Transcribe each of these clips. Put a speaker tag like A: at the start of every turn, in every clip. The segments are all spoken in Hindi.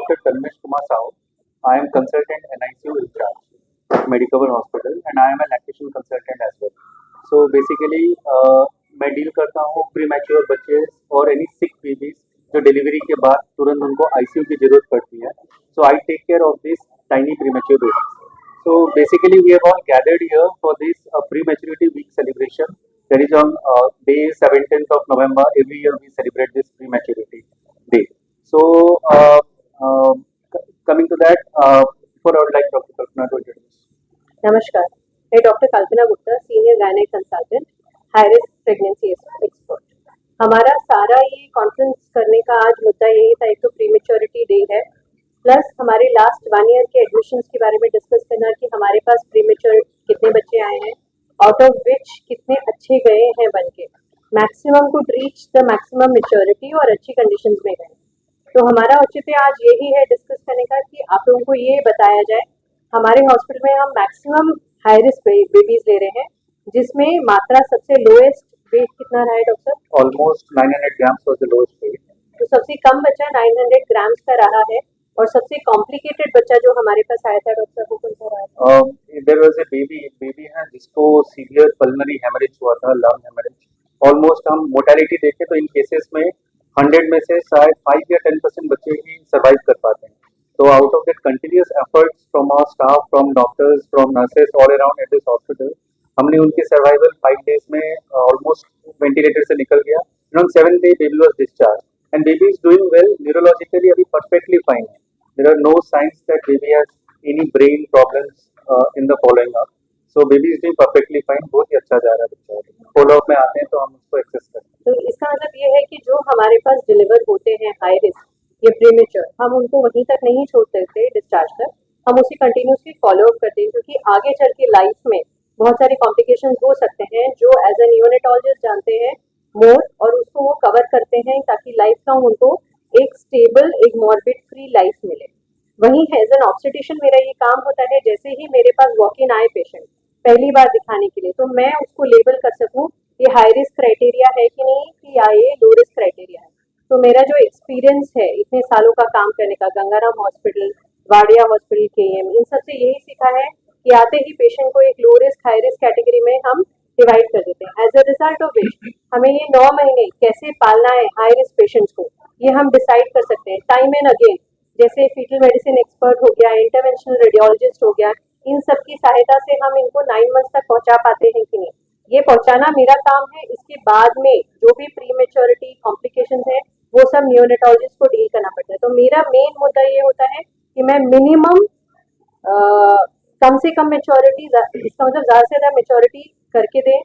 A: Dr. Tanmesh Kumar Sahu. I am consultant NICU in charge at Medicover Hospital and I am a lactation consultant as well. So basically मैं डील करता हूँ प्रीमैच्योर बच्चे और एनी सिक बेबीज जो डिलीवरी के बाद तुरंत उनको आईसीयू की जरूरत पड़ती है. So I take care of these tiny premature babies. So basically we have all gathered here for this prematurity week celebration. That is on day 17th of November. Every year we celebrate this prematurity day. So coming to that, for I would like Dr. Kalpana to introduce.
B: नमस्कार, मैं डॉक्टर कल्पना गुप्ता, सीनियर गायनेक consultant, high risk pregnancy expert. हमारा सारा ये कॉन्फ्रेंस करने का आज मुद्दा यही था. एक तो प्रीमेच्योरिटी डे है, प्लस हमारे लास्ट 1 ईयर के एडमिशन्स के बारे में डिस्कस करना कि हमारे पास प्रीमेच्योर कितने बच्चे आए हैं, आउट ऑफ विच कितने अच्छे गए हैं बनके, maximum could reach the maximum maturity और अच्छी कंडीशंस में गए. तो हमारा औचित्य आज यही है डिस्कस करने का कि आप लोगों को ये बताया जाए. हमारे हॉस्पिटल में हम मैक्सिमम हाई रिस्क बेबीज ले रहे हैं, जिसमें मात्रा सबसे लोएस्ट वेट कितना रहा है doctor?
A: Almost 900 grams was the lowest weight.
B: तो सबसे कम बच्चा 900 ग्राम्स का रहा है. और सबसे कॉम्प्लिकेटेड बच्चा जो हमारे पास आया था डॉक्टर, वो कौन सा रहा है?
A: There was a baby है जिसको सीवियर पल्मोनरी हेमरेज हुआ था, लंग हेमरेज. ऑलमोस्ट हम मोर्टेलिटी देखें तो इन केसेस में 100 में से शायद 5 या 10% बच्चे ही सर्वाइव कर पाते हैं. तो out of that continuous efforts from our staff, from doctors, from nurses all around at this hospital, हमने उनके सर्वाइवल 5 डेज में ऑलमोस्ट वेंटिलेटर से निकल गया. On 7th day baby was discharge and baby is doing well. Neurologically अभी परफेक्टली फाइन है. There are no signs that baby has any brain problems in the following up. So baby is doing perfectly fine. बहुत ही अच्छा जा रहा है बच्चा. फॉलो अप में आते हैं तो हम उसको एक्सेस करते हैं.
B: तो इसका मतलब ये है कि जो हमारे पास डिलीवर होते हैं हाई रिस्क, ये प्रीमेच्योर, हम उनको वहीं तक नहीं छोड़ सकते डिस्चार्ज तक. हम उसे कंटिन्यूसली फॉलो अप करते हैं, क्योंकि आगे चल के लाइफ में बहुत सारे कॉम्प्लिकेशन हो सकते हैं जो एज ए न्यूनेटोलॉजिस्ट जानते हैं मोर, और उसको वो कवर करते हैं ताकि लाइफ लॉन्ग उनको एक स्टेबल, एक मॉर्बिड फ्री लाइफ मिले. वहीं एज एन ऑब्स्टेट्रिशियन मेरा ये काम होता है, जैसे ही मेरे पास वॉक इन आए पेशेंट पहली बार दिखाने के लिए, तो मैं उसको लेबल कर सकूं ये हाई रिस्क क्राइटेरिया है कि नहीं, कि या ये लो रिस्क क्राइटेरिया है. तो मेरा जो एक्सपीरियंस है इतने सालों का काम करने का, Gangaram hospital, Wadia hospital, KM, इन सबसे यही सीखा है कि आते ही पेशेंट को एक low risk high risk category में हम डिवाइड कर देते हैं. As a result of which हमें ये 9 महीने कैसे पालना है हाई रिस्क पेशेंट्स को, ये हम डिसाइड कर सकते हैं टाइम एंड अगेन. जैसे फीटल मेडिसिन एक्सपर्ट हो गया, इंटरवेंशनल रेडियोलॉजिस्ट हो गया, इन सब की सहायता से हम इनको 9 मंथ्स तक पहुंचा पाते हैं कि नहीं, ये पहुंचाना मेरा काम है. इसके बाद में जो भी प्रीमेच्योरिटी कॉम्प्लिकेशंस है वो सब न्यूनेटोलॉजिस्ट को डील करना पड़ता है. तो मेरा मेन मुद्दा ये होता है कि मैं मिनिमम कम से कम मेच्योरिटी, इसका मतलब ज़्यादा से ज़्यादा मेच्योरिटी करके दें,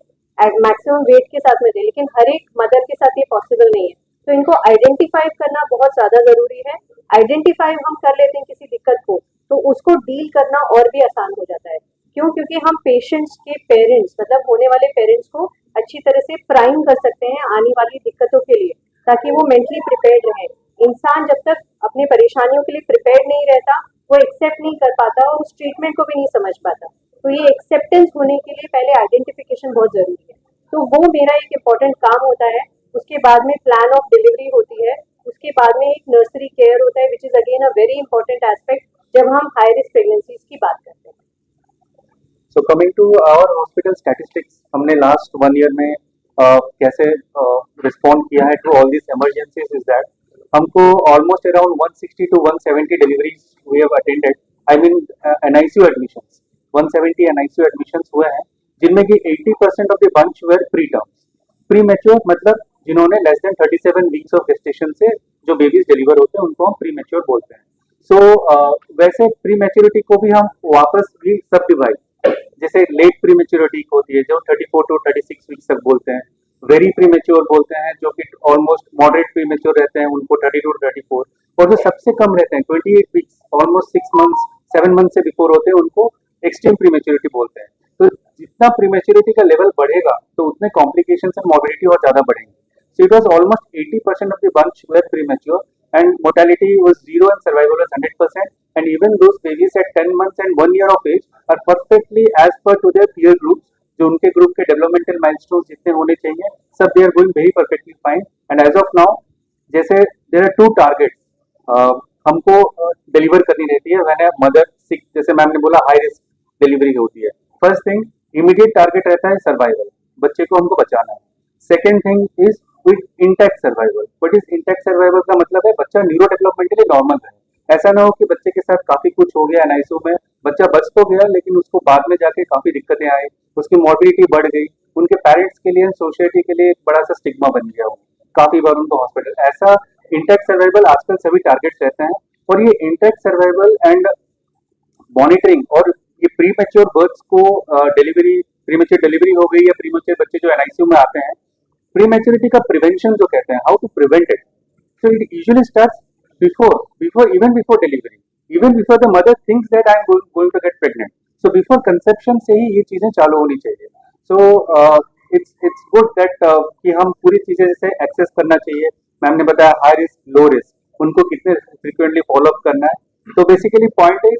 B: मैक्सिमम वेट के साथ में दें. लेकिन हर एक मदर के साथ ये पॉसिबल नहीं है, तो इनको आइडेंटिफाई करना बहुत ज़्यादा ज़रूरी है. आइडेंटिफाई हम कर लेते हैं किसी दिक्कत को, तो उसको डील करना और भी आसान हो जाता है. क्यों? क्योंकि हम पेशेंट्स के पेरेंट्स, मतलब होने वाले पेरेंट्स को अच्छी तरह से प्राइम कर सकते हैं आने वाली दिक्कतों के लिए, ताकि वो मेंटली प्रिपेयर्ड रहे. इंसान जब तक अपनी परेशानियों के लिए प्रिपेयर्ड नहीं रहता, वो एक्सेप्ट नहीं कर पाता और उस ट्रीटमेंट को भी नहीं समझ पाता. तो ये एक्सेप्टेंस होने के लिए पहले आइडेंटिफिकेशन बहुत ज़रूरी है. तो वो मेरा एक इम्पॉर्टेंट काम होता है. उसके बाद में प्लान ऑफ डिलीवरी होती है. उसके बाद में एक नर्सरी केयर होता है, which is again a very important aspect जब हम हाई रिस्क प्रेगनेंसीज की बात करते हैं.
A: So coming to our hospital statistics, हमने लास्ट 1 ईयर में कैसे रिस्पॉन्ड किया है to all this emergencies is that हमको almost around 160 to 170 deliveries we have attended. I mean NICU admissions 170 NICU admissions हुए हैं, जिनमें कि 80% of the bunch were preterms. Premature मतलब जिन्होंने less than 37 weeks of gestation से जो बेबीज डिलीवर होते हैं उनको हम प्री मैच्योर बोलते हैं. सो वैसे प्री मैच्योरिटी को भी हम वापस भी सब डिवाइड, जैसे लेट प्री मैच्योरिटी होती है जो 34 to 36 वीक्स तक बोलते हैं, वेरी प्री मैच्योर बोलते हैं जो कि ऑलमोस्ट मॉडरेट प्री मैच्योर रहते हैं उनको 32 to 34, और जो सबसे कम रहते हैं 28 वीक्स ऑलमोस्ट 6 मंथ्स 7 मंथ से बिफोर होते हैं उनको एक्सट्रीम प्री मैच्योरिटी बोलते हैं. तो जितना प्री मैच्योरिटी का लेवल बढ़ेगा तो उतने कॉम्प्लिकेशंस एंड मॉर्बिडिटी और ज्यादा बढ़ेंगे. So it was almost 80% of the bunch were premature and mortality was 0 and survival was 100%, and even those babies at 10 months and 1 year of age are perfectly as per to their peer groups. जो उनके ग्रुप के डेवलपमेंटल माइलस्टोन्स जितने होने चाहिए सब they are going very perfectly fine. And as of now जैसे देयर आर 2 टारगेट्स हमको डिलीवर करनी रहती है व्हेन मदर सिक, जैसे मैम ने बोला हाई रिस्क डिलीवरी होती है। फर्स्ट थिंग, इमीडिएट टारगेट रहता है सर्वाइवल, बच्चे को हमको बचाना है। Second thing is with intact survival. But इस इंटैक्ट सर्वाइवल का मतलब है बच्चा न्यूरो डेवलपमेंटली नॉर्मल है। ऐसा ना हो कि बच्चे के साथ काफी कुछ हो गया एनआईसीयू में, बच्चा बच तो गया लेकिन उसको बाद में जाके काफी दिक्कतें आई, उसकी मॉर्बिडिटी बढ़ गई, उनके पेरेंट्स के लिए, सोसाइटी के लिए एक बड़ा सा स्टिग्मा बन गया वो, काफी बार उनको हॉस्पिटल। ऐसा इंटैक्ट सर्वाइवल आजकल सभी टारगेट्स रहते हैं। और ये इंटैक्ट सर्वाइवल एंड मॉनिटरिंग और ये प्री मेच्योर बर्थ्स को डिलीवरी, प्री मेच्योर डिलीवरी हो गई या प्री मेच्योर बच्चे जो एनआईसीयू में आते हैं, प्री मेच्योरिटी का प्रिवेंशन जो कहते हैं, how to prevent it. So it usually starts even before delivery, even before the mother thinks that I am going to get pregnant. So before conception से ही ये चीजें चालू होनी चाहिए। So it's good that कि हम पूरी चीजें जैसे एक्सेस करना चाहिए। मैम ने बताया हाई रिस्क, लो रिस्क, उनको कितने फ्रिक्वेंटली फॉलो अप करना है। तो basically point is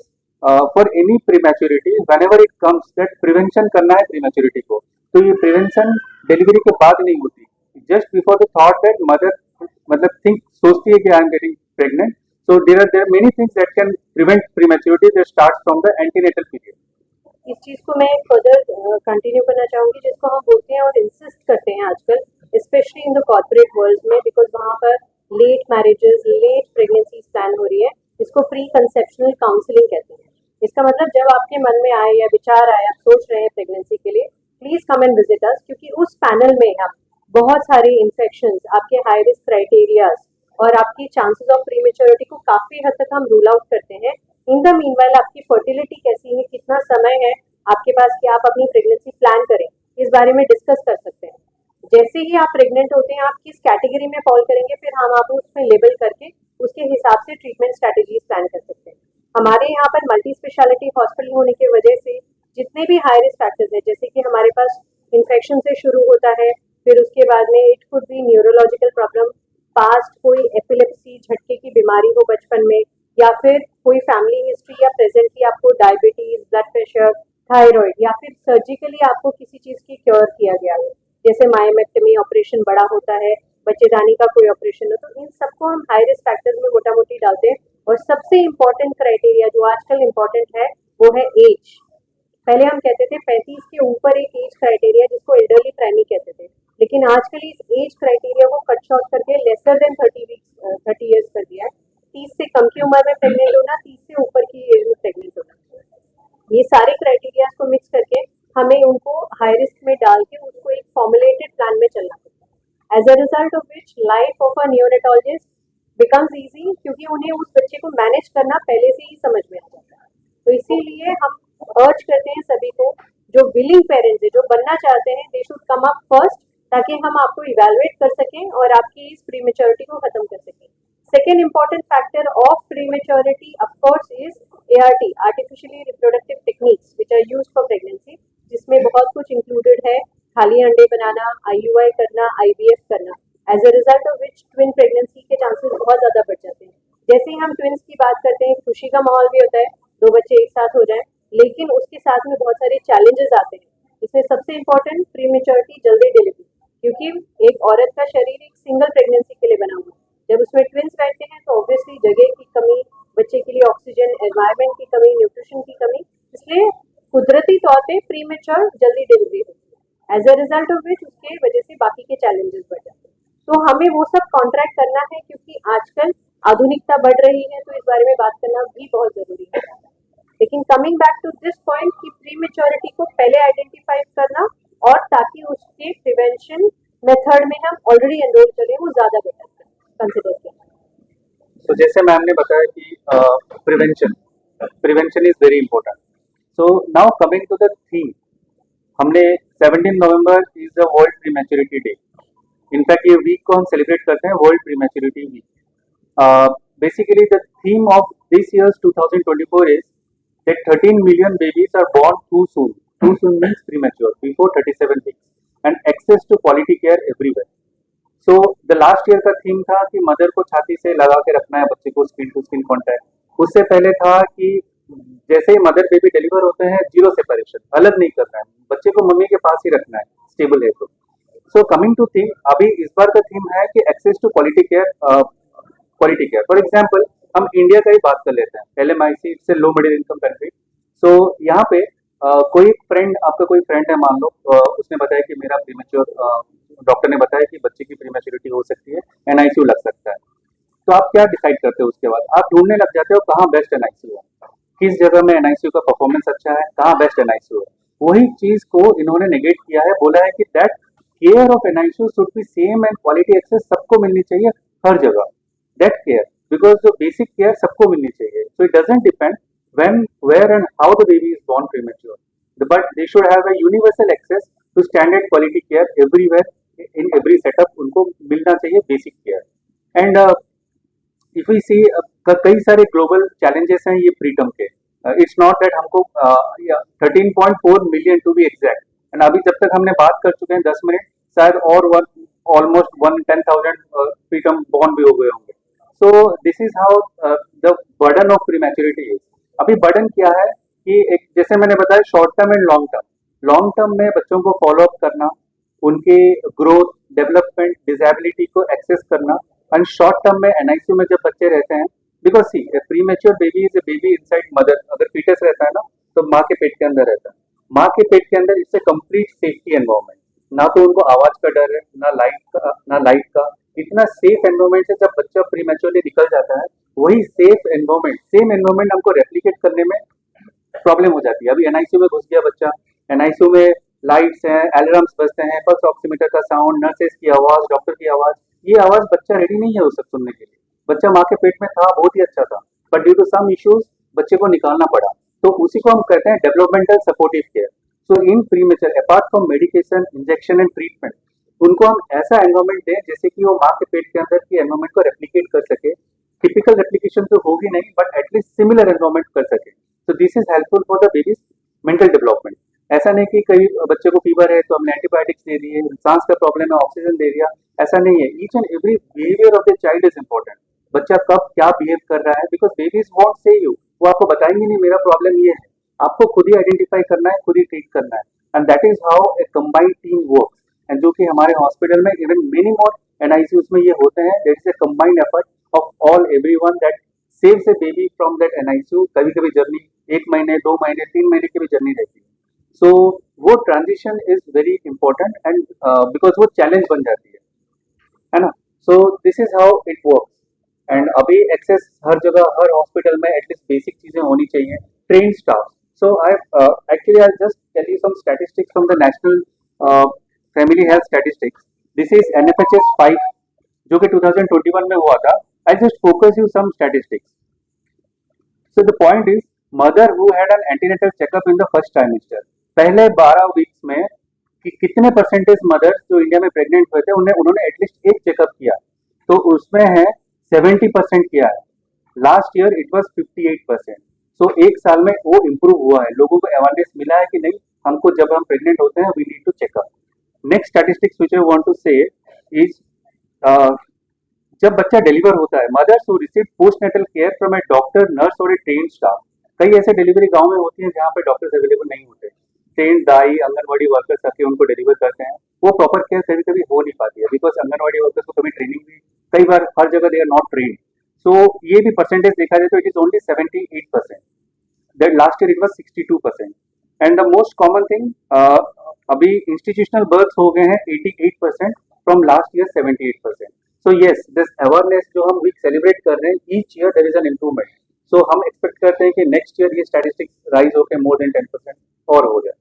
A: for any prematurity whenever it comes that prevention करना है प्रीमैच्योरिटी को। तो ये प्रिवेंशन डिलीवरी के बाद नहीं होती, just before the thought that mother मतलब थिंक सोचती है कि I am getting pregnant. So there are many things that can prevent prematurity that starts from the antenatal period.
B: इस चीज को मैं फर्दर कंटिन्यू करना चाहूंगी, जिसको हम बोलते हैं और इंसिस्ट करते हैं आजकल, specially in the corporate world में, बिकॉज वहाँ पर late marriages, late pregnancies plan हो रही है। इसको प्री कंसेप्शनल काउंसलिंग कहते हैं। इसका मतलब जब आपके मन में आए या विचार आए, आप सोच रहे हैं प्रेगनेंसी के लिए, please come and visit us, क्योंकि उस पैनल में हम बहुत सारे इन्फेक्शन, आपके हाई रिस्क क्राइटेरियाज और आपकी चांसेस ऑफ प्रीमेच्योरिटी को काफी हद तक हम रूल आउट करते हैं। इन द मीनवाइल आपकी फर्टिलिटी कैसी है, कितना समय है आपके पास कि आप अपनी प्रेगनेंसी प्लान करें, इस बारे में डिस्कस कर सकते हैं। जैसे ही आप प्रेग्नेंट होते हैं, आप किस कैटेगरी में फॉल करेंगे, फिर हम आपको उसमें लेबल करके उसके हिसाब से ट्रीटमेंट स्ट्रैटेजीज प्लान कर सकते हैं। हमारे यहाँ पर मल्टी स्पेशलिटी हॉस्पिटल होने की वजह से जितने भी हाई रिस्क फैक्टर्स हैं, जैसे कि हमारे पास इन्फेक्शन से शुरू होता है, फिर उसके बाद में it could be neurological problem, past कोई एपिलेप्सी, झटके की बीमारी हो बचपन में, या फिर कोई फैमिली हिस्ट्री, या प्रेजेंटली आपको डायबिटीज, ब्लड प्रेशर, थायराइड, या फिर सर्जिकली आपको किसी चीज की क्योर किया गया हो, जैसे मायोमेक्टमी ऑपरेशन बड़ा होता है, बच्चेदानी का कोई ऑपरेशन हो, तो इन सबको हम हाई रिस्क फैक्टर्स में मोटा मोटी डालते हैं। और सबसे इम्पोर्टेंट क्राइटेरिया जो आजकल इम्पोर्टेंट है वो है एज। पहले हम कहते थे 35 के ऊपर एक एज क्राइटेरिया, जिसको एल्डरली प्राइमी कहते थे, लेकिन आजकल इस एज क्राइटेरिया को कट शॉर्ट करके लेसर देन 30 ईयर्स कर दिया है। 30 से कम की उम्र में प्रेग्नेंट होना, 30 से ऊपर की एज में प्रेग्नेंट होना, ये सारे क्राइटेरिया को मिक्स करके हमें उनको हाई रिस्क में डाल के उसको एक फॉर्मुलेटेड प्लान में चलना पड़ता है। As a result of which life of a neonatologist becomes easy, क्योंकि उन्हें उस बच्चे को मैनेज करना पहले से ही समझ में आ जाता है। तो इसीलिए हम अर्ज करते हैं सभी को, जो विलिंग पेरेंट्स है, जो बनना चाहते हैं, they should come up first, ताकि हम आपको इवेलुएट कर सकें और आपकी इस प्रीमेच्योरिटी को खत्म कर सकें। Second important factor of prematurity of course is ART, artificially reproductive techniques which are used for pregnancy, जिसमें बहुत कुछ इंक्लूडेड है, खाली अंडे बनाना, IUI करना, IVF करना। As a result of which twin pregnancy के चांसेस बहुत ज्यादा बढ़ जाते हैं। जैसे ही हम ट्विंस की बात करते हैं, खुशी का माहौल भी होता है, 2 बच्चे एक साथ हो जाएं, लेकिन उसके साथ में बहुत सारे चैलेंजेस आते हैं। इसमें सबसे इम्पोर्टेंट प्रीमेच्योरिटी, जल्दी डिलीवरी, क्योंकि एक औरत का शरीर एक सिंगल प्रेगनेंसी के लिए बना हुआ है। जब उसमें ट्विंस बैठते हैं तो ऑब्वियसली जगह की कमी, बच्चे के लिए ऑक्सीजन, एनवायरनमेंट की कमी, न्यूट्रिशन की कमी, इसलिए कुदरती तौर पे प्रीमेच्योर जल्दी डिलीवरी होती है। As a result of which उसके वजह से बाकी के चैलेंजेस बढ़ जाते हैं। तो हमें वो सब कॉन्ट्रैक्ट करना है, क्योंकि आजकल आधुनिकता बढ़ रही है, तो इस बारे में बात करना भी बहुत जरूरी है। लेकिन coming back to this point कि प्रीमेच्योरिटी को पहले आइडेंटिफाई करना, और ताकि उसके प्रिवेंशन मेथड में हम ऑलरेडी एनरोल करें, वो ज्यादा बेटर कंसिडर करें।
A: तो जैसे मैम ने बताया कि prevention is very important. So now coming to the theme, हमने 17 November is the world prematurity day. In fact ये वीक को हम सेलिब्रेट करते हैं world prematurity week. Basically the theme of this year's 2024 is that 13 million babies are born too soon. Too soon means premature, before 37 weeks, and access to quality care everywhere. So the last year का थीम था कि मदर को छाती से लगा के रखना है बच्चे को, स्किन टू स्किन कॉन्टैक्ट। उससे पहले था कि जैसे ही मदर बेबी डिलीवर होते हैं, जीरो सेपरेशन, अलग नहीं करना है, बच्चे को मम्मी के पास ही रखना है, स्टेबल है तो। सो कमिंग टू थीम, अभी इस बार का थीम है कि access to quality care. For example, हम इंडिया का ही बात कर लेते हैं, LMIC it's a low middle income country. So यहाँ पे कोई फ्रेंड, आपका कोई फ्रेंड है मान लो, उसने बताया कि मेरा प्रीमेच्योर, डॉक्टर ने बताया कि बच्चे की प्रीमेच्योरिटी हो सकती है, NICU लग सकता है। तो आप क्या डिसाइड करते हो उसके बाद? आप ढूंढने लग जाते हो कहाँ बेस्ट NICU है, किस जगह में NICU का परफॉर्मेंस अच्छा है, कहाँ बेस्ट NICU है। वही चीज को इन्होंने नेगेट किया है, बोला है कि that care of NICU should be same and quality access सबको मिलनी चाहिए हर जगह, दैट केयर, बिकॉज जो बेसिक केयर सबको मिलनी चाहिए। So it doesn't depend when, where and how the baby is born premature, but they should have a universal access to standard quality care everywhere, in every setup उनको मिलना चाहिए basic care. And if we see, कई सारे ग्लोबल चैलेंजेस हैं ये प्रीटर्म के। इट्स नॉट दैट हमको 13.4 million to be exact, and अभी जब तक हमने बात कर चुके हैं 10 मिनट, शायद और ऑलमोस्ट 110,000 प्रीटर्म बॉर्न भी हो गए होंगे। So this is how the burden of prematurity is. अभी बर्डन क्या है कि एक, जैसे मैंने बताया, short term and long term में बच्चों को फॉलो अप करना, उनके ग्रोथ, डेवलपमेंट, डिसेबिलिटी को एक्सेस करना, एंड शॉर्ट टर्म में NICU में जब बच्चे रहते हैं, because see premature baby is a baby inside mother. अगर फीटस रहता है ना, तो माँ के पेट के अंदर रहता है, माँ के पेट के अंदर इससे कंप्लीट सेफ्टी एनवायरमेंट, ना तो उनको आवाज का डर है, ना लाइट का, इतना सेफ एनवायरमेंट से जब बच्चा प्रीमेच्योरली निकल जाता है, वही सेम एनवायरमेंट हमको रेप्लिकेट करने में प्रॉब्लम हो जाती है। अभी NICU में घुस गया बच्चा, NICU में लाइट्स हैं, अलार्म्स बजते हैं, पल्स ऑक्सीमीटर का साउंड, नर्सेस की आवाज, डॉक्टर की आवाज, ये आवाज बच्चा रेडी नहीं है वो सब सुनने के लिए। बच्चा माँ के पेट में था, बहुत ही अच्छा था, but due to some issues बच्चे को निकालना पड़ा। तो उसी को हम कहते हैं developmental supportive care. So in premature, apart from medication, injection and treatment, उनको हम ऐसा एनवायरमेंट दें जैसे कि वो माँ के पेट के अंदर की एनवायरमेंट को रेप्लिकेट कर सके। टिपिकल रेप्लिकेशन तो होगी नहीं, बट एटलीस्ट सिमिलर एनवायरमेंट कर सके। सो this is helpful for the babies mental development. ऐसा नहीं कि कई बच्चे को फीवर है तो हमने एंटीबायोटिक्स दे दिए, सांस का प्रॉब्लम है ऑक्सीजन दे दिया, ऐसा नहीं है। Each and every behaviour of the child is important. बच्चा कब क्या बिहेव कर रहा है, बिकॉज बेबीज वॉन्ट से यू, वो आपको बताएंगे नहीं मेरा प्रॉब्लम ये है, आपको खुद ही आइडेंटिफाई करना है, खुद ही ट्रीट करना है, and that is how a combined team works. And जो कि हमारे हॉस्पिटल में इवन मेनी मोर NICUs में ये होते हैं, that is a combined effort of all everyone that saves A baby from that NICU। कभी कभी जर्नी 1 महीने, 2 महीने, 3 महीने की भी जर्नी रहती है। सो वो transition is very important, and because वो चैलेंज बन जाती है ना। So this is how it works. And अभी एक्सेस हर जगह, हर हॉस्पिटल में एटलीस्ट बेसिक चीजें होनी चाहिए, train staff. So I actually I just tell you some statistics from the national family health statistics. This is NFHS 5 जो कि 2021 में हुआ था। I just focus you some statistics. So the point is, mother who had an antenatal checkup in the first trimester, पहले 12 वीक्स में कि कितने परसेंटेज मदर्स जो इंडिया में प्रेग्नेंट हुए थे उन्होंने एटलीस्ट एक चेकअप किया, तो उसमें है 70% किया है। Last year it was 58%। सो एक साल में वो इम्प्रूव हुआ है, लोगों को अवेयरनेस मिला है कि नहीं, हमको जब हम प्रेग्नेंट होते हैं we need to checkup. Next statistics which I want to say is, जब बच्चा डिलीवर होता है, mothers who receive postnatal care from a doctor, nurse और ए ट्रेन स्टाफ। कई ऐसे डिलीवरी गांव में होती हैं जहां पे डॉक्टर्स अवेलेबल नहीं होते, ट्रेन दाई, आंगनवाड़ी वर्कर्स आके उनको डिलीवर करते हैं। वो प्रॉपर केयर कभी कभी हो नहीं पाती है, बिकॉज आंगनवाड़ी वर्कर्स को कभी ट्रेनिंग भी, कई बार हर जगह they are not train. So ये भी परसेंटेज देखा जाए तो it is only 78%, that last year it was 62%। And the most common thing, अभी इंस्टीट्यूशनल बर्थ हो गए हैं 88% from last year 78%। So yes, this awareness जो हम वीक सेलिब्रेट कर रहे हैं, each year there is an improvement. So हम एक्सपेक्ट करते हैं कि नेक्स्ट ईयर ये स्टैटिस्टिक्स राइज होकर मोर देन 10% और हो जाए।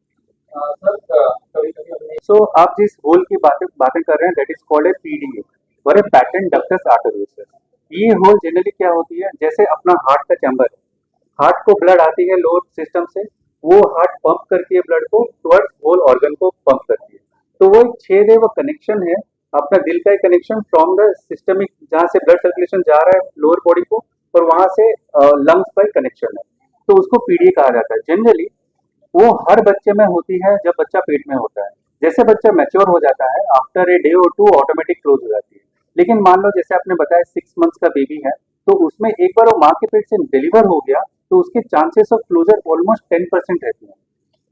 A: सो आप जिस होल की बातें कर रहे हैं, that is called a PDA, और ए पैटर्न डक्टस आर्टरियोसिस। ये होल जनरली क्या होती है, जैसे अपना हार्ट का चैम्बर है, हार्ट को ब्लड आती है लोअर सिस्टम से, वो हार्ट पंप करती है ब्लड को टुवर्ड्स होल ऑर्गन को पंप करती है। तो वो एक छेद है, वो कनेक्शन है अपना दिल का कनेक्शन फ्रॉम द सिस्टमिक, जहाँ से ब्लड सर्कुलेशन जा रहा है लोअर बॉडी को, और वहां से लंग्स पर कनेक्शन है, तो उसको PDA कहा जाता है। जनरली वो हर बच्चे में होती है जब बच्चा पेट में होता है। जैसे बच्चा मैच्योर हो जाता है, आफ्टर ए डे और 2 ऑटोमेटिक क्लोज हो जाती है। लेकिन मान लो जैसे आपने बताया 6 मंथ्स का बेबी है, तो उसमें एक बार वो माँ के पेट से डिलीवर हो गया तो उसके चांसेस ऑफ क्लोजर ऑलमोस्ट 10% रहती है।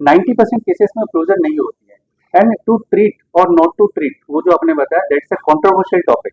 A: 90% केसेस में क्लोजर नहीं होती है। एंड टू ट्रीट और नॉट टू ट्रीट, वो जो आपने बताया, दैट्स अ कंट्रोवर्शियल टॉपिक।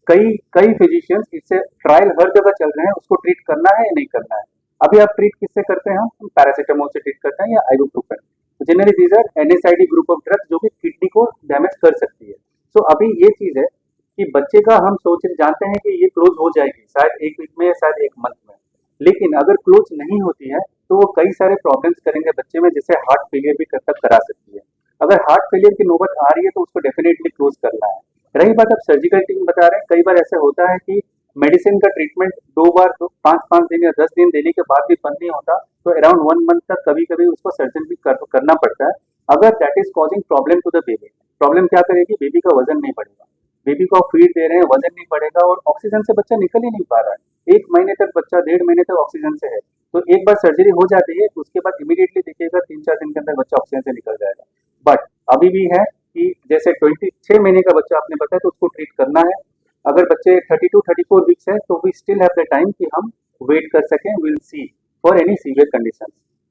A: कई कई फिजिशियंस इससे ट्रायल हर जगह चल रहे हैं, उसको ट्रीट करना है या नहीं करना है। अभी आप ट्रीट किससे करते हैं? हम पैरासिटामोल से ट्रीट करते हैं या ibuprofen. Generally these are NSAID group of drugs जो कि किडनी को डैमेज कर सकती है। सो अभी ये चीज है कि बच्चे का हम सोच जानते हैं कि ये क्लोज हो जाएगी शायद 1 वीक में या शायद 1 मंथ में, लेकिन अगर क्लोज नहीं होती है तो वो कई सारे प्रॉब्लम्स करेंगे बच्चे में, जैसे हार्ट फेलियर भी तक करा सकती है। अगर हार्ट फेलियर की नौबत आ रही है तो उसको डेफिनेटली क्लोज करना है। रही बात अब सर्जिकल टीम बता रहे हैं, कई बार ऐसा होता है कि मेडिसिन का ट्रीटमेंट 2 बार तो 5-5 दिन या 10 दिन देने के बाद भी बंद नहीं होता, तो अराउंड 1 मंथ तक कभी कभी उसको सर्जन भी करना पड़ता है। अगर that is causing problem to the baby, problem क्या करेगी? बेबी का वजन नहीं बढ़ेगा, बेबी को आप फीड दे रहे हैं, वजन नहीं बढ़ेगा और ऑक्सीजन से बच्चा निकल ही नहीं पा रहा है। 1 महीने तक बच्चा 1.5 महीने तक ऑक्सीजन से है, तो एक बार सर्जरी हो जाती है तो उसके बाद इमीडिएटली देखिएगा 3-4 दिन के अंदर बच्चा ऑक्सीजन से निकल जाएगा। बट अभी भी है कि जैसे 6 महीने का बच्चा आपने बताया तो उसको ट्रीट करना है। अगर बच्चे 32-34 वीक्स है तो we still have the time कि हम वेट कर सकें, will see for any severe condition.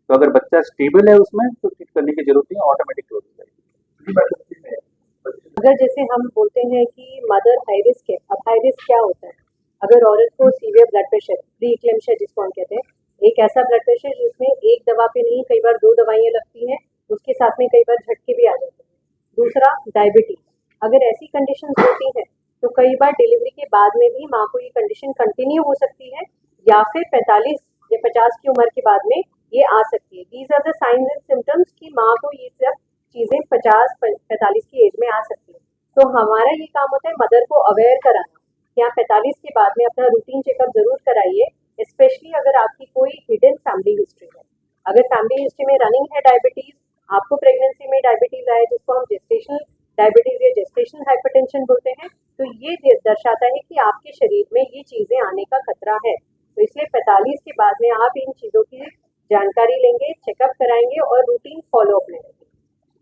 A: तो अगर बच्चा स्टेबल है उसमें तो ट्रीट करने की जरूरत नहीं, ऑटोमेटिक हो जाएगी।
B: अगर जैसे हम बोलते हैं कि मदर हाई रिस्क है, अब हाई रिस्क क्या होता है? अगर औरत को सीवियर ब्लड प्रेशर, प्री इक्लेम्शिया जिसको हम कहते हैं, एक ऐसा ब्लड प्रेशर जिसमें एक दवा पे नहीं कई बार 2 दवाइयाँ लगती हैं, उसके साथ में कई बार झटके भी आ जाते हैं। दूसरा डायबिटीज, अगर ऐसी कंडीशन होती है तो कई बार डिलीवरी के बाद में भी माँ को ये कंडीशन कंटिन्यू हो सकती है या फिर 45 या 50 की उम्र के बाद में ये आ सकती है। These are the signs and symptoms कि माँ को ये सब चीज़ें 50-45 की एज में आ सकती है। तो हमारा ये काम होता है मदर को अवेयर कराना कि आप 45 के बाद में अपना रूटीन चेकअप जरूर कराइए, स्पेशली अगर आपकी कोई हिडन फैमिली हिस्ट्री है। अगर फैमिली हिस्ट्री में रनिंग है डायबिटीज, आपको प्रेगनेंसी में डायबिटीज आए जिसको हम जेस्टेशनल डायबिटीज या जेस्टेशनल हाइपरटेंशन बोलते हैं, तो ये दर्शाता है कि आपके शरीर में ये चीजें आने का खतरा है। तो इसलिए 45 के बाद में आप इन चीजों की जानकारी लेंगे, चेकअप कराएंगे और रूटीन फॉलो अप लेंगे।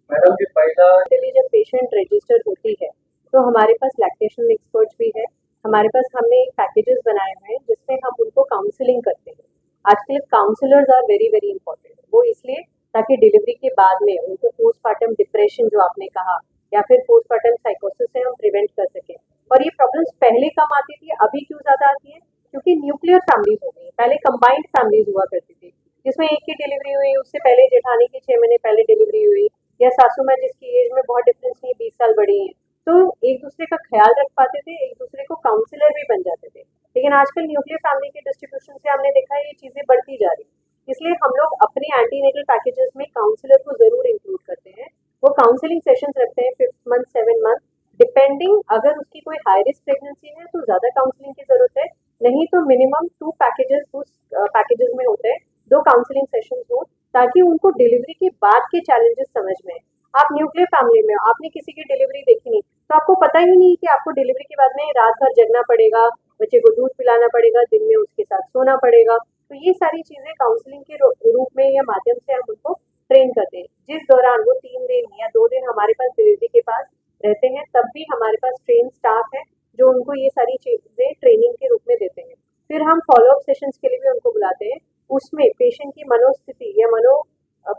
B: मैडम जी पहला जब पेशेंट रजिस्टर होती है तो हमारे पास लैक्टेशन एक्सपर्ट्स भी है, हमारे पास हमने पैकेजेस बनाए हुए हैं जिसमें हम उनको काउंसलिंग करते हैं। आजकल counsellors are very very important, वो इसलिए ताकि डिलीवरी के बाद में उनको पोस्टमार्टम डिप्रेशन जो आपने कहा या फिर पोस्टमार्टम साइकोसिस से हम प्रिवेंट कर सकें। और ये प्रॉब्लम्स पहले कम आती थी, अभी क्यों ज्यादा आती है? क्योंकि न्यूक्लियर फैमिलीज हो गई, पहले कंबाइंड फैमिलीज हुआ करती थी जिसमें एक की डिलीवरी हुई, उससे पहले जेठानी की 6 महीने पहले डिलीवरी हुई, या सासू माँ जिसकी एज में बहुत डिफरेंस नहीं, 20 साल बड़ी है, तो एक दूसरे का ख्याल रख पाते थे, एक दूसरे को काउंसलर भी बन जाते थे। लेकिन आजकल न्यूक्लियर फैमिली के डिस्ट्रीब्यूशन से हमने देखा है ये चीजें बढ़ती जा रही, इसलिए हम लोग अपने एंटीनेटल पैकेजेस में काउंसलर को जरूर इंक्लूड करते हैं। वो काउंसलिंग सेशंस रखते हैं 5th month 7th month, depending अगर उसकी कोई हाई रिस्क प्रेगनेंसी है तो ज्यादा काउंसलिंग की जरूरत है, नहीं तो मिनिमम 2 पैकेजेस उस पैकेजेस में होते हैं, 2 काउंसलिंग सेशंस हो ताकि उनको डिलीवरी के बाद के चैलेंजेस समझ में आए। आप न्यूक्लियर फैमिली में हो, आपने किसी की डिलीवरी देखी नहीं, तो आपको पता ही नहीं कि आपको डिलीवरी के बाद में रात भर जगना पड़ेगा, बच्चे को दूध पिलाना पड़ेगा, दिन में उसके साथ सोना पड़ेगा। तो ये सारी चीजें काउंसलिंग के रूप में या माध्यम से हम उनको ट्रेन करते हैं। जिस दौरान वो 3 दिन या 2 दिन हमारे पास डिलीवरी के पास रहते हैं, तब भी हमारे पास ट्रेन स्टाफ है जो उनको ये सारी चीजें ट्रेनिंग के रूप में देते हैं। फिर हम फॉलोअप सेशंस के लिए भी उनको बुलाते हैं, उसमें पेशेंट की मनोस्थिति या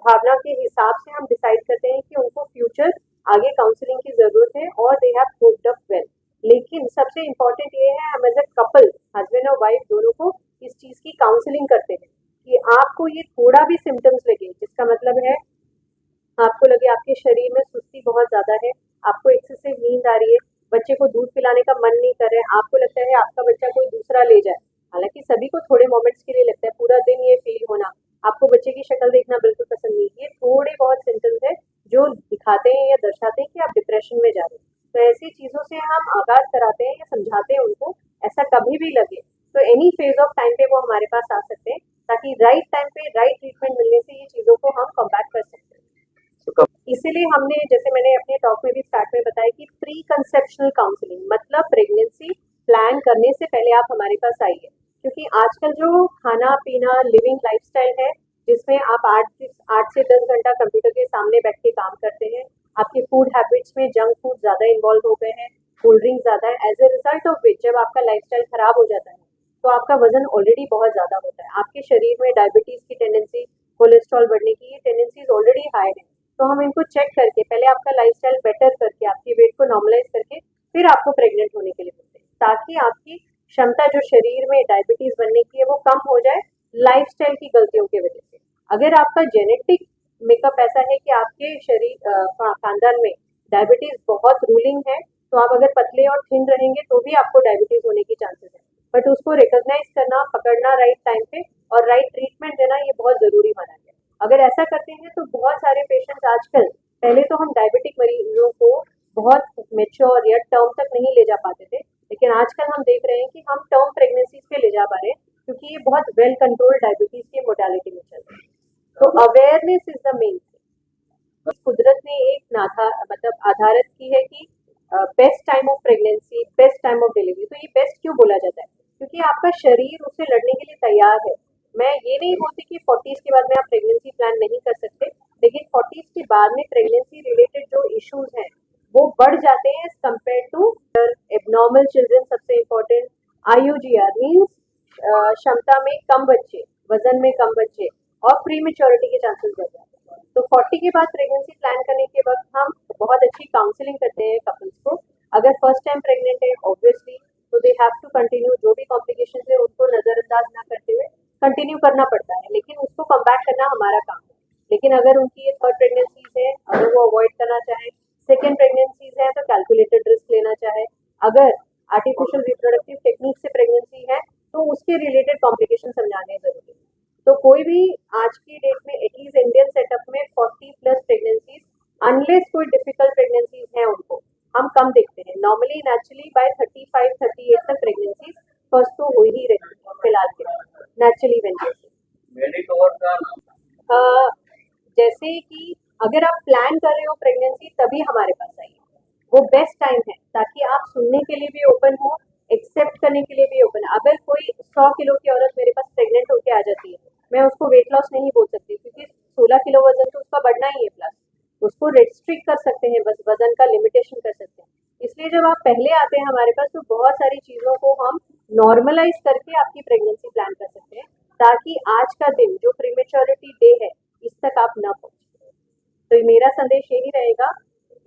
B: भावना के हिसाब से हम डिसाइड करते हैं कि उनको फ्यूचर आगे काउंसलिंग की जरूरत है और they have coped up well. लेकिन सबसे इम्पोर्टेंट ये है, हम एज अ कपल, हस्बैंड और वाइफ दोनों को इस चीज की काउंसलिंग करते हैं कि आपको ये थोड़ा भी सिम्टम्स लगे, जिसका मतलब है आपको लगे आपके शरीर में सुस्ती बहुत ज्यादा है, आपको एक्सेसिव नींद आ रही है, बच्चे को दूध पिलाने का मन नहीं कर रहा है, आपको लगता है आपका बच्चा कोई दूसरा ले जाए, हालांकि सभी को थोड़े मोमेंट्स के लिए लगता है, पूरा दिन ये फील होना, आपको बच्चे की शक्ल देखना बिल्कुल पसंद नहीं, ये थोड़े बहुत सिम्टम्स है जो दिखाते हैं या दर्शाते हैं कि आप डिप्रेशन में जा रहे हैं। तो ऐसी चीजों से हम आगाज कराते हैं या समझाते हैं उनको, ऐसा कभी भी लगे तो एनी फेज ऑफ टाइम पे वो हमारे पास आ सकते हैं, ताकि राइट टाइम पे राइट ट्रीटमेंट मिलने से ये चीजों को हम कम्बैट कर सकते हैं। इसीलिए हमने, जैसे मैंने अपने टॉक में भी स्टार्ट में बताया कि प्री कंसेप्शनल काउंसलिंग मतलब प्रेगनेंसी प्लान करने से पहले आप हमारे पास आइए, क्योंकि आजकल जो खाना पीना लिविंग लाइफस्टाइल है जिसमें आप 8 से 10 घंटा कंप्यूटर के सामने बैठ के काम करते हैं, आपके फूड हैबिट्स में जंक फूड ज्यादा इन्वॉल्व हो गए हैं, कोल्ड ड्रिंक ज्यादा है, as a result of which जब आपका लाइफस्टाइल खराब हो जाता है तो आपका वजन ऑलरेडी बहुत ज्यादा होता है, आपके शरीर में डायबिटीज की टेंडेंसी, कोलेस्ट्रॉल बढ़ने की ये टेंडेंसीज ऑलरेडी हाई है। तो हम इनको चेक करके पहले आपका लाइफस्टाइल बेटर करके आपकी वेट को नॉर्मलाइज करके फिर आपको प्रेग्नेंट होने के लिए बोलते हैं। ताकि आपकी क्षमता जो शरीर में डायबिटीज बनने की है वो कम हो जाए लाइफस्टाइल की गलतियों की वजह से। अगर आपका जेनेटिक मेकअप ऐसा है कि आपके शरीर खानदान में डायबिटीज बहुत रूलिंग है, तो आप अगर पतले और थिन रहेंगे तो भी आपको डायबिटीज होने की चांसेस है। बट उसको रिकॉग्नाइज करना, पकड़ना राइट टाइम पे और राइट ट्रीटमेंट देना ये बहुत जरूरी माना गया। अगर ऐसा करते हैं तो बहुत सारे पेशेंट्स आजकल, पहले तो हम डायबिटिक मरीजों को बहुत मेच्योर या टर्म तक नहीं ले जा पाते थे, लेकिन आजकल हम देख रहे हैं कि हम टर्म प्रेगनेंसीज पे ले जा पा रहे हैं क्योंकि ये बहुत वेल कंट्रोल्ड डायबिटीज की मोडालिटी में चल रहे हैं। तो awareness is the main thing. कुदरत ने एक नाधा मतलब आधारित की है कि best time of pregnancy, best time of delivery. तो ये बेस्ट क्यों बोला जाता है? क्योंकि आपका शरीर उससे लड़ने के लिए तैयार है। मैं ये नहीं बोलती कि 40s के बाद में आप प्रेगनेंसी प्लान नहीं कर सकते, लेकिन 40s के बाद में प्रेगनेंसी रिलेटेड जो इश्यूज हैं वो बढ़ जाते हैं as compare to abnormal children. सबसे इम्पोर्टेंट IUGR मीन्स क्षमता में कम बच्चे, वजन में कम बच्चे और प्री मेच्योरिटी के चांसेस बढ़ जाते हैं। तो 40 के बाद प्रेगनेंसी प्लान करने के वक्त हम बहुत अच्छी काउंसलिंग करते हैं कपल्स को। अगर फर्स्ट टाइम प्रेग्नेंट है ऑब्वियसली तो दे हैव टू कंटिन्यू, जो भी कॉम्प्लिकेशन है उनको नजरअंदाज ना करते हुए कंटिन्यू करना पड़ता है, लेकिन उसको कम बैक करना हमारा काम है। लेकिन अगर उनकी ये थर्ड प्रेगनेंसीज है, अगर वो अवॉइड करना चाहे, सेकेंड प्रेगनेंसीज है तो कैलकुलेटेड रिस्क लेना चाहे, अगर आर्टिफिशियल रिप्रोडक्टिव टेक्निक से प्रेगनेंसी है तो उसके रिलेटेड कॉम्प्लिकेशन समझाने जरूरी है। तो कोई भी आज की डेट में एटलीस्ट इंडियन सेटअप में 40+ प्रेगनेंसीज, अनलेस कोई डिफिकल्ट प्रेगनेंसीज हैं उनको हम कम देखते हैं। नॉर्मली नेचुरली बाय 35-38 तक प्रेगनेंसीज फर्स्ट तो हो ही रही है फिलहाल के नेचुरली जैसे कि अगर आप प्लान कर रहे हो प्रेगनेंसी तभी हमारे पास आइए, वो बेस्ट टाइम है ताकि आप सुनने के लिए भी ओपन हो, एक्सेप्ट करने के लिए भी ओपन है। अगर कोई 100 किलो की औरत मेरे पास प्रेग्नेंट होकर आ जाती है, मैं उसको वेट लॉस नहीं बोल सकती क्योंकि 16 किलो वजन तो उसका बढ़ना ही है, प्लस उसको रेस्ट्रिक्ट कर सकते हैं, बस वजन का लिमिटेशन कर सकते हैं। इसलिए जब आप पहले आते हैं हमारे पास तो बहुत सारी चीज़ों को हम नॉर्मलाइज करके आपकी प्रेगनेंसी प्लान कर सकते हैं ताकि आज का दिन जो प्रीमेच्योरिटी डे है इस तक आप ना पहुंचे। तो मेरा संदेश यही रहेगा,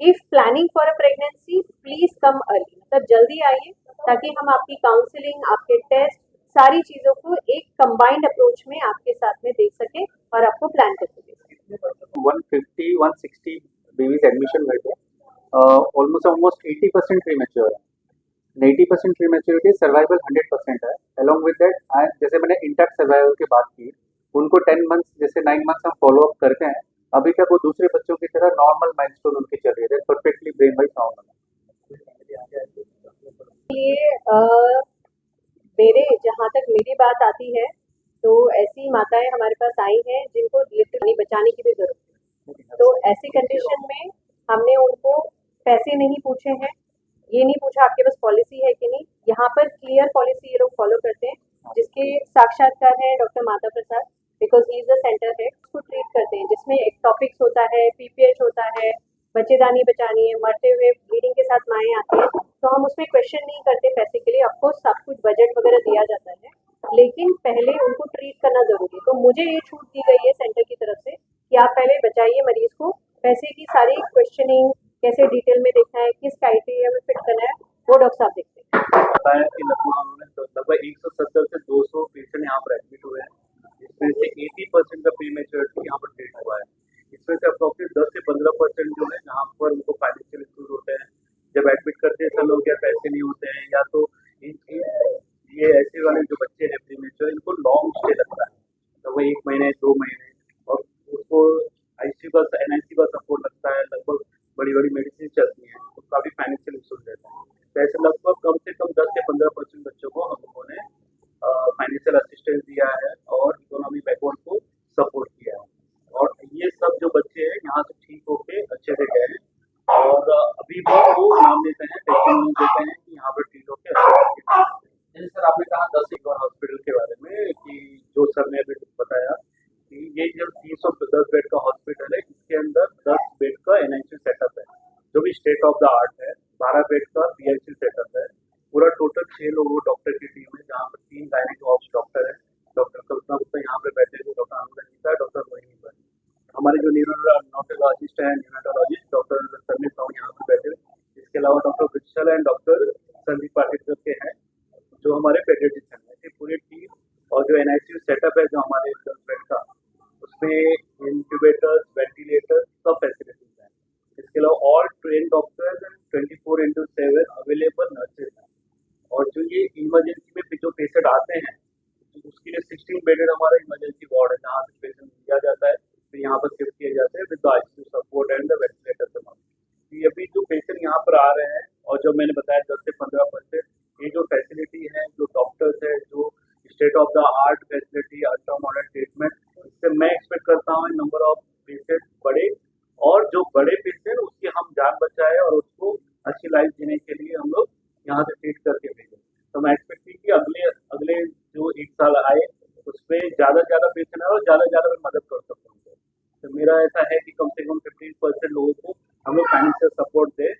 B: if planning for a pregnancy please come early, मतलब जल्दी आइए ताकि हम आपकी काउंसलिंग, आपके टेस्ट, सारी चीजों को एक कंबाइंड अप्रोच में आपके साथ में देख सके और आपको प्लान करके दे सके।
A: 150-160 बेबीज एडमिशन हुए थे, ऑलमोस्ट 80% प्रीमेच्योर है, 80% प्रीमेच्योरिटी, सर्वाइवल 100% है। अलॉन्ग विद दैट जैसे मैंने इंटैक्ट सर्वाइवल की बात की, उनको 10 मंथ्स जैसे 9 मंथ्स हम फॉलो अप करते हैं, अभी तक वो दूसरे बच्चों की तरह नॉर्मल माइलस्टोन उनके चल रहे थे, परफेक्टली ब्रेन वाइज नॉर्मल।
B: ये मेरे जहाँ तक मेरी बात आती है तो ऐसी माताएं हमारे पास आई हैं जिनको लिटरली बचाने की भी जरूरत है। तो ऐसी कंडीशन में हमने उनको पैसे नहीं पूछे हैं, ये नहीं पूछा आपके पास पॉलिसी है कि नहीं। यहाँ पर क्लियर पॉलिसी ये लोग फॉलो करते हैं, जिसके साक्षात्कार है doctor Mata Prasad, because he is the centre head. उसको ट्रीट करते हैं जिसमें एक टॉपिक्स होता है, PPH होता है, बच्चेदानी बचानी है, मरते हुए ब्लीडिंग के साथ माएँ आती है, तो हम उसमें क्वेश्चन नहीं करते पैसे के लिए। ऑफकोर्स सब कुछ बजट वगैरह दिया जाता है, लेकिन पहले उनको ट्रीट करना जरूरी है। तो मुझे ये छूट दी गई है सेंटर की तरफ से कि आप पहले बचाइए मरीज को, पैसे की सारी क्वेश्चनिंग कैसे डिटेल में देखना है, किस क्राइटेरिया में फिट करना है, वो डॉक्टर साहब देखते हैं।
C: बताया कि लगभग 170 से 200 पेशेंट यहाँ पर एडमिट हुए हैं, इसमें से 80% का प्रीमेच्योरिटी यहाँ पर ट्रीट हुआ है। इसमें से अप्रोक्सीमेट 10 से 15% जो है जहाँ पर उनको फाइनेंशियल इश्यूज होते हैं, जब एडमिट करते हैं सब लोग या पैसे नहीं होते हैं, या तो ये ऐसे वाले जो बच्चे हैं प्रीमेच्योर, इनको लॉन्ग स्टे लगता है, तो वो 1 महीने 2 महीने, और उसको ICU का NICU का सपोर्ट लगता है, लगभग बड़ी बड़ी मेडिसिन चलती हैं, तो काफ़ी फाइनेंशियल इशूज रहते हैं। तो ऐसे लगभग कम से कम 10 से 15% बच्चों को हम लोगों ने फाइनेंशियल असिस्टेंस दिया है और इकोनॉमी बैकवर्ड को सपोर्ट किया है। और ये सब जो बच्चे हैं यहाँ से ठीक होके अच्छे से गए हैं, और अभी भी वो नाम देते हैं, टेस्टिंग देते हैं कि यहाँ पर ट्रीट होके अच्छे से। जैसे सर आपने कहा 10 एक और हॉस्पिटल के बारे में, कि जो सर ने अभी बताया कि ये जो 310 बेड का हॉस्पिटल है, इसके अंदर 10 बेड का NICU सेटअप है जो भी स्टेट ऑफ द आर्ट है, 12 बेड का PICU सेटअप है, पूरा टोटल 6 लोगों डॉक्टर की टीम है, जहाँ पर 3 गायनेकोलॉजिस्ट डॉक्टर है, डॉक्टर कल्पना गुप्ता यहाँ पे बैठे हुए, डॉक्टर अनुराग, डॉक्टर रोहिणी पर, हमारे जो न्यूरोलॉजिस्ट हैं, न्यूरोलॉजिस्ट डॉक्टर समीर साहू यहाँ पे बैठे हुए, इसके अलावा doctor we shall and doctor Sandeep Patil के हैं put in the ventilator पे ये अभी जो पेशेंट यहाँ पर आ रहे हैं और जो मैंने बताया 10 से 15%, ये जो फैसिलिटी है, जो डॉक्टर्स है, जो state of the art facility, ultra modern treatment, इससे मैं एक्सपेक्ट करता हूँ नंबर ऑफ पेशेंट बढ़े और जो बड़े पेशेंट उसकी हम जान बचाए और उसको अच्छी लाइफ जीने के लिए हम लोग यहाँ से ट्रीट करके भेजें। तो मैं एक्सपेक्ट की कि अगले अगले जो 1 साल आए उसमें ज़्यादा से ज़्यादा पेशेंट आए और ज़्यादा से ज़्यादा मैं मदद कर सकूँ। तो मेरा ऐसा है कि कम से कम 15% लोगों को हम लोग फाइनेंशियल सपोर्ट दें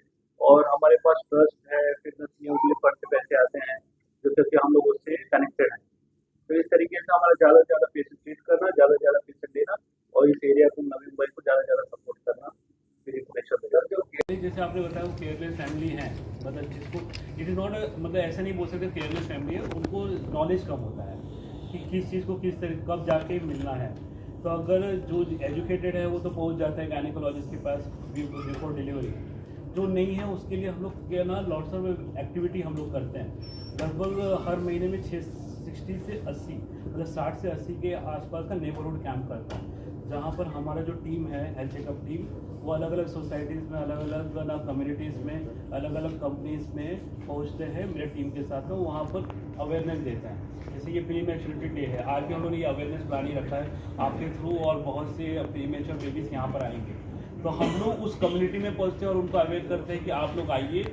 C: और हमारे पास ट्रस्ट है, फिटनेस न्यूज़ फंड से पैसे आते हैं जिससे कि हम लोग उससे कनेक्टेड हैं। तो इस तरीके से हमारा ज़्यादा से ज़्यादा पेशेंट ट्रीट करना, ज़्यादा से ज़्यादा पेशेंट लेना और इस एरिया को नवी मुंबई को ज़्यादा से ज़्यादा सपोर्ट करना मेरी प्रेशर देगा।
D: जैसे आपने बताया वो केयरलेस फैमिली है, मतलब जिसको इट इज़ नॉट मतलब ऐसा नहीं बोल सकते केयरलेस फैमिली है, उनको नॉलेज कम होता है कि किस चीज़ को किस तरह कब जाके मिलना है। तो अगर जो एजुकेटेड है वो तो पहुंच जाता है गायनेकोलॉजिस्ट के पास बिफोर डिलीवरी, जो नहीं है उसके लिए हम लोग क्या ना लॉट्स ऑफ एक्टिविटी हम लोग करते हैं। लगभग हर महीने में 60 से 80 मतलब 60 से 80 के आसपास का नेबरहुड कैंप करता है, जहाँ पर हमारा जो टीम है हेल्थ चेकअप टीम वो अलग अलग सोसाइटीज़ में, अलग अलग कम्युनिटीज़ में, अलग अलग कंपनीज़ में पहुँचते हैं मेरे टीम के साथ में, वहाँ पर अवेयरनेस देते हैं। जैसे ये प्री मैच्योरिटी डे है, आज भी हम लोगों ने ये अवेयरनेस प्लान ही रखा है आपके थ्रू, और बहुत से प्री मैच्योर बेबीज़ यहाँ पर आएंगे। तो हम लोग उस कम्युनिटी में पहुँचते हैं और उनको अवेयर करते हैं कि आप लोग आइए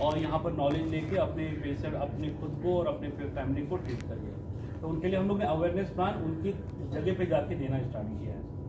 D: और यहाँ पर नॉलेज लेके अपने पेशेंट, अपने खुद को और अपने फैमिली को ट्रीट करिए। तो उनके लिए हम लोग ने अवेयरनेस प्लान उनकी जगह पे जाके देना स्टार्ट किया है।